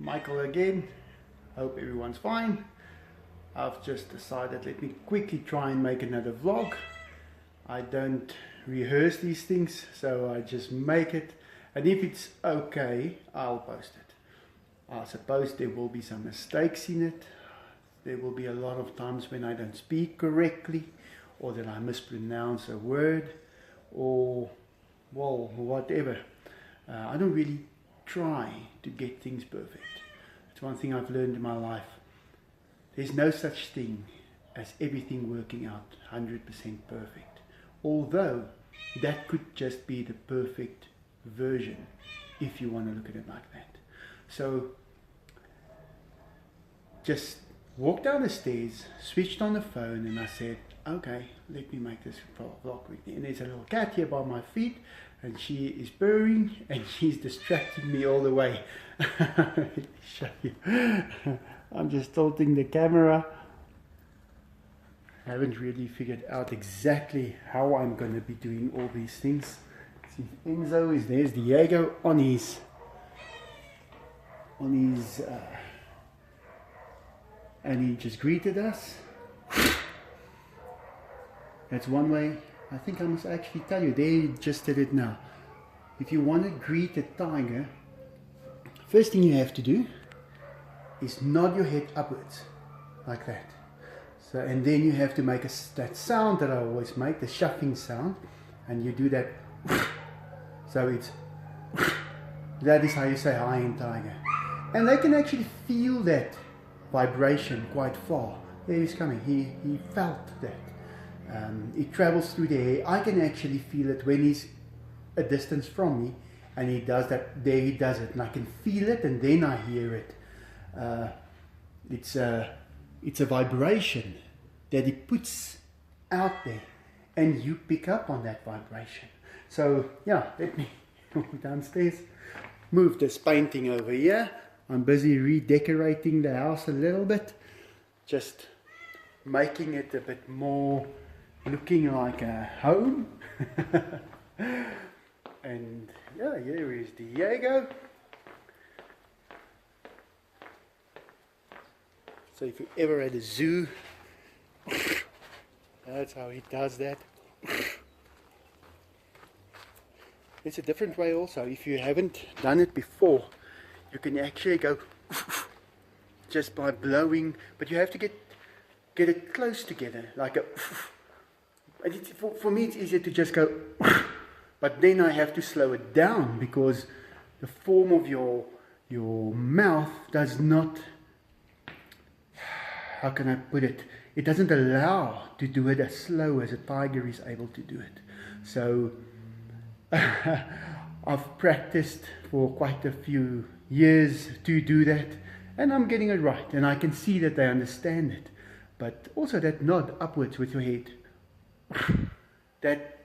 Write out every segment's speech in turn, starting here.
Michael again. Hope everyone's fine. I've just decided let me quickly try and make another vlog. I don't rehearse these things, so I just make it, and if it's okay I'll post it. I suppose there will be some mistakes in it. There will be a lot of times when I don't speak correctly, or that I mispronounce a word, or well, whatever. I don't really try to get things perfect. It's one thing I've learned in my life. There's no such thing as everything working out 100% perfect. Although that could just be the perfect version if you want to look at it like that. So just walked down the stairs, switched on the phone, and I said, okay, let me make this vlog quickly. And there's a little cat here by my feet, and she is purring, and she's distracting me all the way. Let me show you. I'm just tilting the camera. I haven't really figured out exactly how I'm going to be doing all these things. See, Enzo is there's Diego on his and he just greeted us. That's one way. I think I must actually tell you, they just did it now. If you want to greet a tiger, first thing you have to do is nod your head upwards, like that. So, and then you have to make that sound that I always make, the shuffing sound, and you do that. So it's, that is how you say hi in tiger. And they can actually feel that vibration quite far. There he's coming, he felt that. It travels through the air. I can actually feel it when he's a distance from me, and he does that. There he does it, and I can feel it, and then I hear it. It's a vibration that he puts out there, and you pick up on that vibration. So yeah, let me go downstairs, move this painting over here. I'm busy redecorating the house a little bit, just making it a bit more looking like a home. And yeah, here is Diego. So if you ever at a zoo, that's how he does that. It's a different way also. If you haven't done it before, you can actually go just by blowing, but you have to get it close together, like a. For me it's easier to just go, but then I have to slow it down because the form of your mouth does not, how can I put it, it doesn't allow to do it as slow as a tiger is able to do it. So I've practiced for quite a few years to do that, and I'm getting it right, and I can see that they understand it. But also that nod upwards with your head, that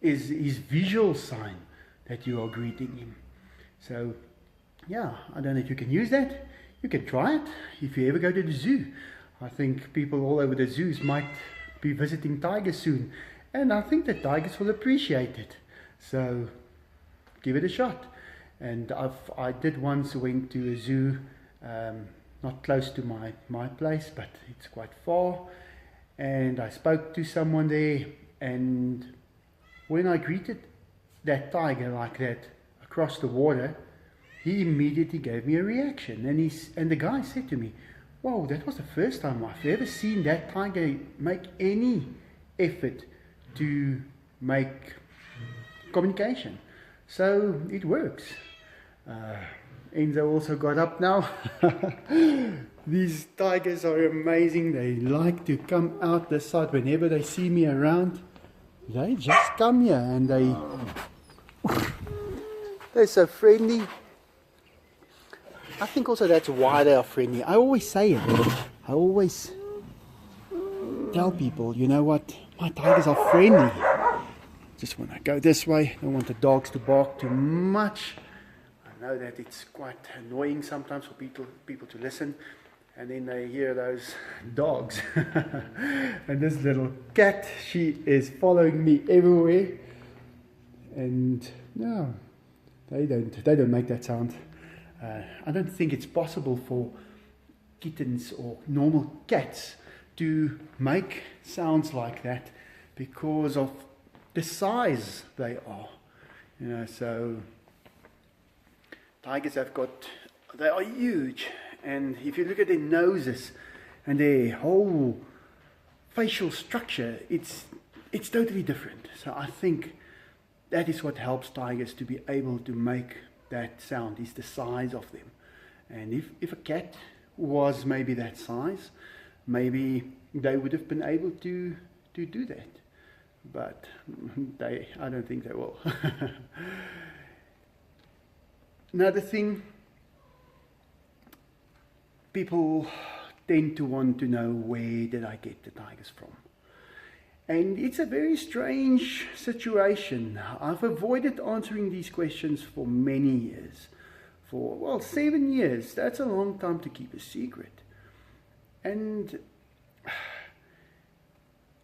is his visual sign that you are greeting him. So yeah, I don't know if you can use that. You can try it if you ever go to the zoo. I think people all over the zoos might be visiting tigers soon, and I think the tigers will appreciate it. So give it a shot. And I did once went to a zoo, not close to my place, but it's quite far, and I spoke to someone there, and when I greeted that tiger like that across the water, he immediately gave me a reaction, and the guy said to me, "Whoa, that was the first time I've ever seen that tiger make any effort to make communication." So it works. Enzo also got up now. These tigers are amazing. They like to come out the side whenever they see me around. They just come here, and they're so friendly. I think also that's why they are friendly. I always say it. I always tell people, you know what, my tigers are friendly. Just when I go this way, I don't want the dogs to bark too much. I know that it's quite annoying sometimes for people to listen, and then they hear those dogs. And this little cat, she is following me everywhere, and no, they don't make that sound. I don't think it's possible for kittens or normal cats to make sounds like that because of the size they are. So tigers they are huge, and if you look at their noses and their whole facial structure, it's totally different. So I think that is what helps tigers to be able to make that sound, is the size of them. And if a cat was maybe that size, maybe they would have been able to do that. But I don't think they will. Another thing, people tend to want to know, where did I get the tigers from? And it's a very strange situation. I've avoided answering these questions for many years. For 7 years. That's a long time to keep a secret. And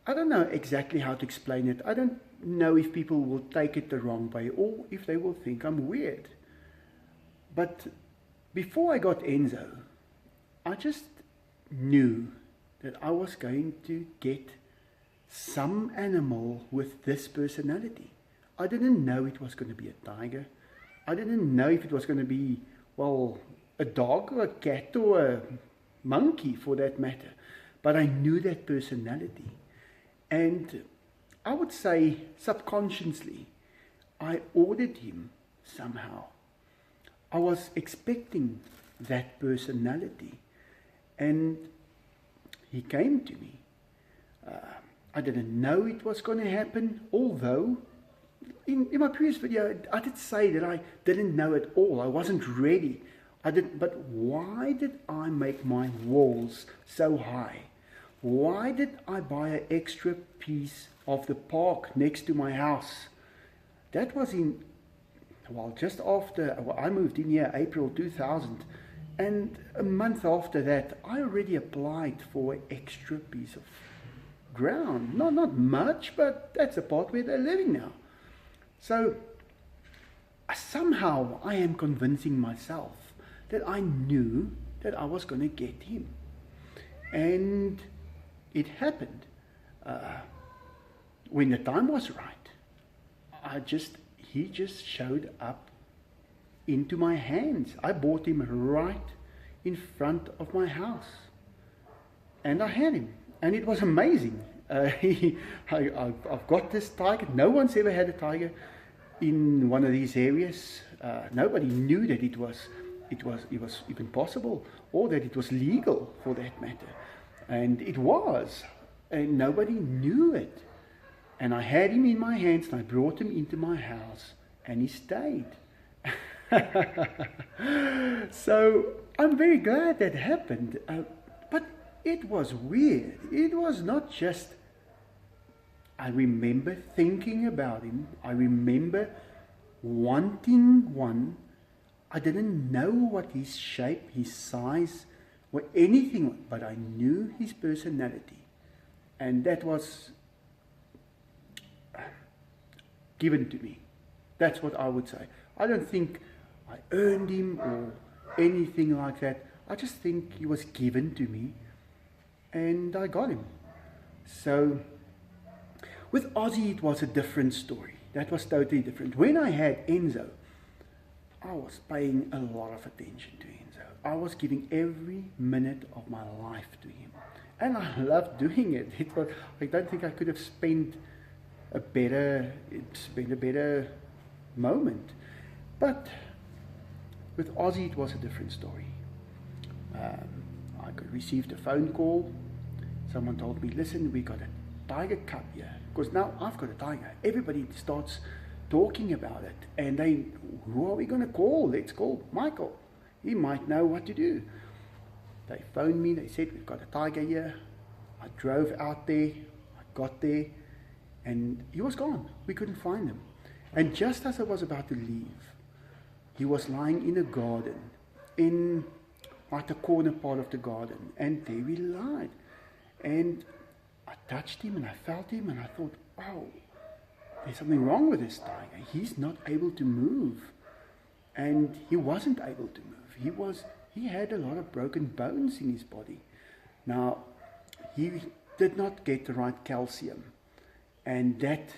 I don't know exactly how to explain it. I don't know if people will take it the wrong way or if they will think I'm weird. But before I got Enzo, I just knew that I was going to get some animal with this personality. I didn't know it was going to be a tiger. I didn't know if it was going to be, a dog or a cat or a monkey for that matter. But I knew that personality. And I would say subconsciously, I ordered him somehow. I was expecting that personality. And he came to me. I didn't know it was going to happen, although in my previous video I did say that I didn't know at all. I wasn't ready. But why did I make my walls so high? Why did I buy an extra piece of the park next to my house? That was just after I moved in here, April 2000. And a month after that, I already applied for an extra piece of ground. Not much, but that's the part where they're living now. So somehow I am convincing myself that I knew that I was going to get him. And it happened. When the time was right, he just showed up into my hands. I bought him right in front of my house. And I had him. And it was amazing. I've got this tiger. No one's ever had a tiger in one of these areas. Nobody knew that it was even possible, or that it was legal for that matter. And it was. And nobody knew it. And I had him in my hands, and I brought him into my house, and he stayed. So I'm very glad that happened. But it was weird. It was not just, I remember thinking about him. I remember wanting one. I didn't know what his shape, his size, or anything, but I knew his personality. And that was given to me. That's what I would say. I don't think I earned him or anything like that. I just think he was given to me, and I got him. So with Ozzy, it was a different story. That was totally different. When I had Enzo, I was paying a lot of attention to Enzo. I was giving every minute of my life to him. And I loved doing it. I don't think I could have spent a better moment. But with Ozzy, it was a different story. I received a phone call. Someone told me, listen, we got a tiger cub here. Because now I've got a tiger. Everybody starts talking about it. And who are we going to call? Let's call Michael. He might know what to do. They phoned me. They said, we've got a tiger here. I drove out there. I got there. And he was gone. We couldn't find him. And just as I was about to leave, he was lying in a garden, in like the corner part of the garden. And there he lied. And I touched him and I felt him and I thought, oh, there's something wrong with this tiger. He's not able to move. And he wasn't able to move. He had a lot of broken bones in his body. Now, he did not get the right calcium, and that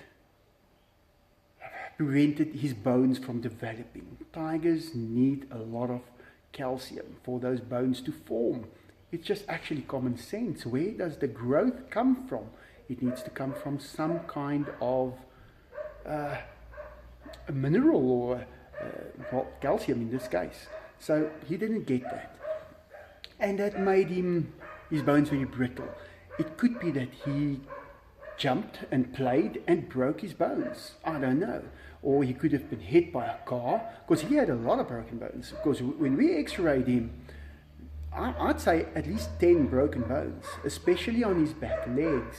prevented his bones from developing. Tigers need a lot of calcium for those bones to form. It's just actually common sense. Where does the growth come from? It needs to come from some kind of a mineral or calcium in this case. So he didn't get that. And that made his bones very brittle. It could be that he jumped and played and broke his bones. I don't know. Or he could have been hit by a car, because he had a lot of broken bones. Because when we x-rayed him, I'd say at least 10 broken bones, especially on his back legs.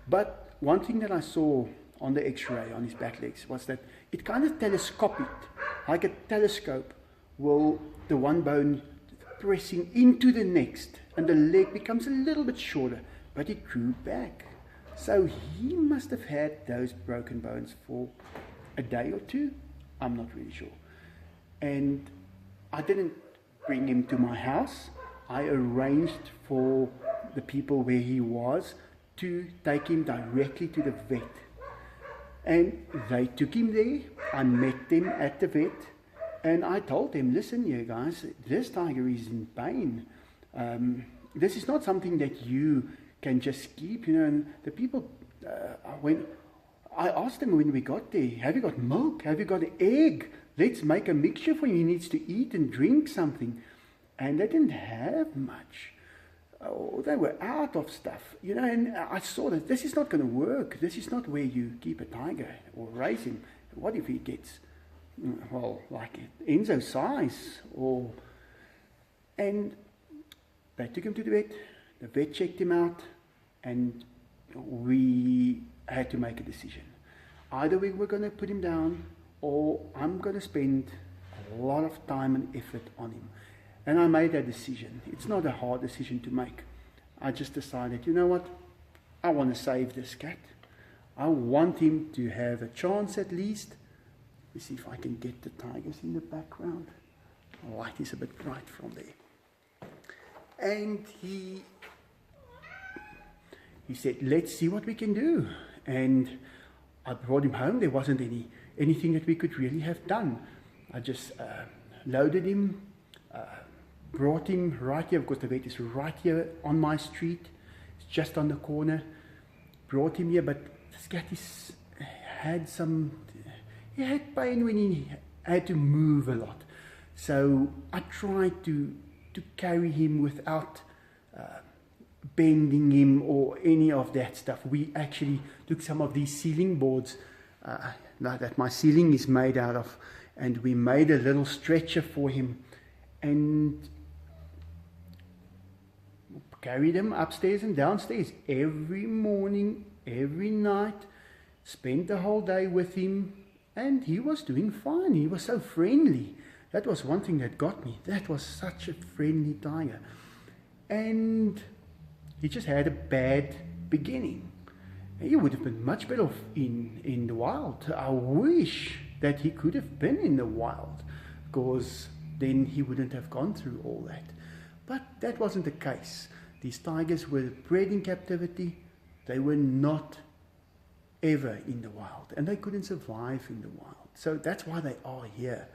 But one thing that I saw on the x-ray on his back legs was that it kind of telescopic, like a telescope, the one bone pressing into the next, and the leg becomes a little bit shorter, but it grew back. So he must have had those broken bones for a day or two. I'm not really sure. And I didn't bring him to my house. I arranged for the people where he was to take him directly to the vet. And they took him there. I met them at the vet. And I told them, listen, you guys, this tiger is in pain. This is not something that you can just keep, And the people, when I asked them when we got there, have you got milk? Have you got an egg? Let's make a mixture for him. He needs to eat and drink something. And they didn't have much. Oh, they were out of stuff, and I saw that this is not going to work. This is not where you keep a tiger or raise him. What if he gets, like Enzo size? And they took him to the vet. The vet checked him out, and we had to make a decision. Either we were going to put him down, or I'm going to spend a lot of time and effort on him. And I made that decision. It's not a hard decision to make. I just decided, you know what? I want to save this cat. I want him to have a chance at least. Let me see if I can get the tigers in the background. The light is a bit bright from there. And he said, let's see what we can do. And I brought him home. There wasn't anything that we could really have done. I just loaded him, brought him right here, because the vet is right here on my street. It's just on the corner. Brought him here, but this cat he had pain when he had to move a lot. So I tried to carry him without bending him or any of that stuff. We actually took some of these ceiling boards that my ceiling is made out of, and we made a little stretcher for him and carried him upstairs and downstairs every morning, every night, spent the whole day with him, and he was doing fine. He was so friendly. That was one thing that got me. That was such a friendly tiger. And he just had a bad beginning. He would have been much better off in the wild. I wish that he could have been in the wild, because then he wouldn't have gone through all that. But that wasn't the case. These tigers were bred in captivity. They were not ever in the wild, and they couldn't survive in the wild. So that's why they are here.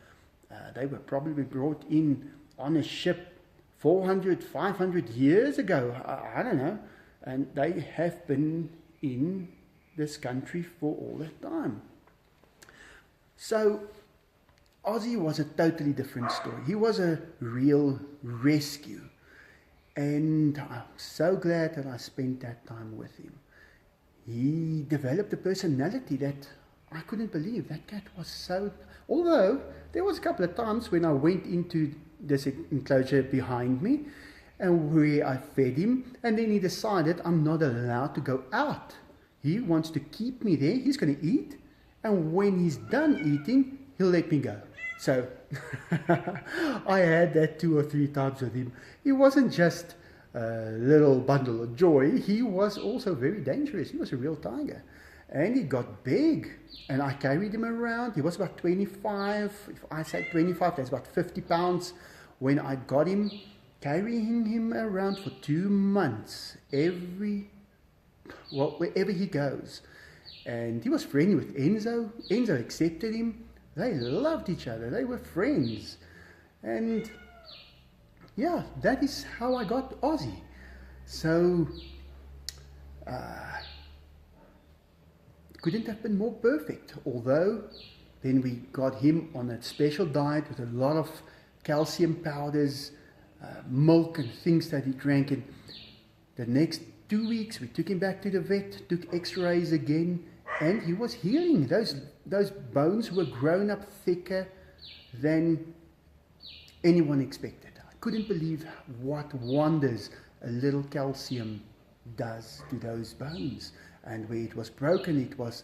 They were probably brought in on a ship 400, 500 years ago. I don't know. And they have been in this country for all that time. So Ozzy was a totally different story. He was a real rescue. And I'm so glad that I spent that time with him. He developed a personality that I couldn't believe. That cat was so... Although, there was a couple of times when I went into this enclosure behind me, and where I fed him, and then he decided I'm not allowed to go out. He wants to keep me there. He's going to eat, and when he's done eating, he'll let me go. So I had that 2 or 3 times with him. He wasn't just a little bundle of joy. He was also very dangerous. He was a real tiger. And he got big, and I carried him around. He was about 25. If I say 25, that's about 50 pounds. when I got him, carrying him around for 2 months, wherever he goes. And he was friendly with Enzo. Enzo accepted him. They loved each other. They were friends. And yeah, that is how I got Ozzy. So, couldn't have been more perfect. Although, then we got him on a special diet with a lot of calcium powders, milk and things that he drank. And the next 2 weeks, we took him back to the vet, took x-rays again, and he was healing. Those bones were grown up thicker than anyone expected. I couldn't believe what wonders a little calcium does to those bones. And where it was broken, it was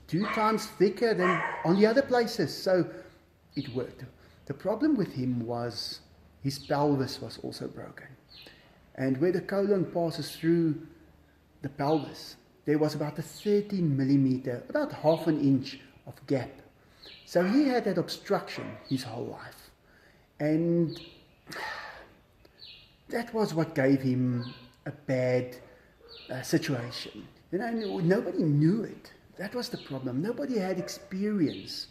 2 times thicker than on the other places. So it worked. The problem with him was his pelvis was also broken. And where the colon passes through the pelvis, there was about a 13 millimeter, about half an inch of gap. So he had that obstruction his whole life. And that was what gave him a bad situation. You know, nobody knew it. That was the problem. Nobody had experience.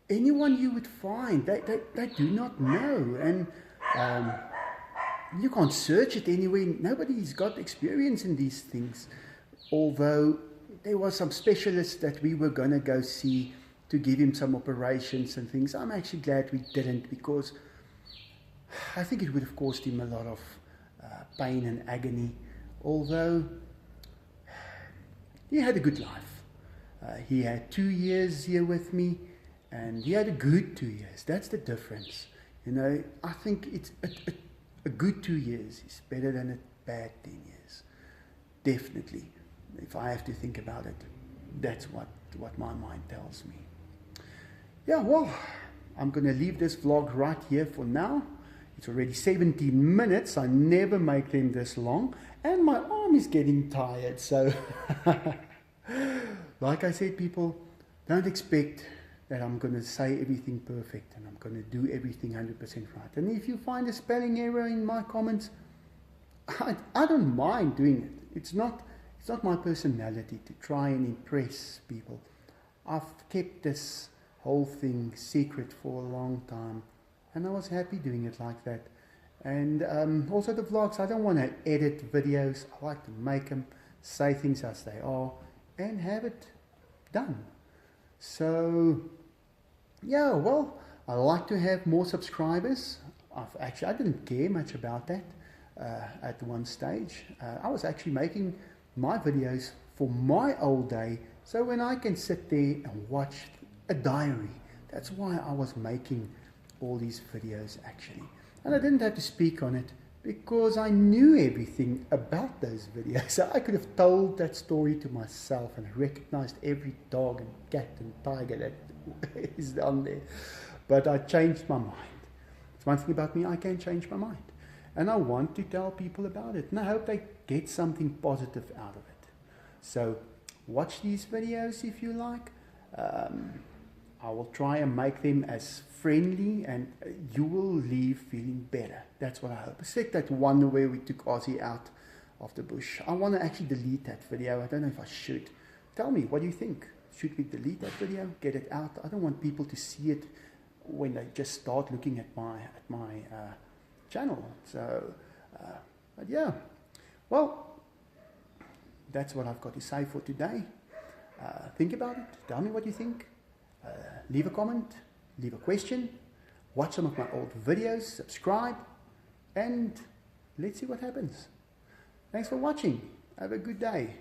Anyone you would find, they do not know. And you can't search it anywhere. Nobody's got experience in these things. Although there were some specialists that we were going to go see to give him some operations and things. I'm actually glad we didn't, because I think it would have caused him a lot of pain and agony. Although he had a good life. He had 2 years here with me, and he had a good 2 years. That's the difference. You know, I think it's a good 2 years is better than a bad 10 years. Definitely. If I have to think about it, that's what my mind tells me. Yeah, well, I'm going to leave this vlog right here for now. It's already 17 minutes. I never make them this long. And my arm is getting tired. So, like I said, people, don't expect that I'm going to say everything perfect and I'm going to do everything 100% right. And if you find a spelling error in my comments, I don't mind doing it. It's not my personality to try and impress people. I've kept this whole thing secret for a long time, and I was happy doing it like that. And also the vlogs, I don't want to edit videos. I like to make them, say things as they are, and have it done. So yeah, well, I like to have more subscribers. I didn't care much about that at one stage. I was actually making my videos for my old day, so when I can sit there and watch a diary. That's why I was making all these videos actually. And I didn't have to speak on it because I knew everything about those videos. So I could have told that story to myself and recognized every dog and cat and tiger that is on there. But I changed my mind. It's one thing about me, I can change my mind. And I want to tell people about it. And I hope they get something positive out of it. So watch these videos if you like. I will try and make them as friendly, and you will leave feeling better. That's what I hope. Except that one where we took Ozzy out of the bush. I want to actually delete that video. I don't know if I should. Tell me, what do you think? Should we delete that video? Get it out? I don't want people to see it when they just start looking at my channel. So, but yeah. Well, that's what I've got to say for today. Think about it. Tell me what you think. Leave a comment, leave a question, watch some of my old videos, subscribe, and let's see what happens. Thanks for watching. Have a good day.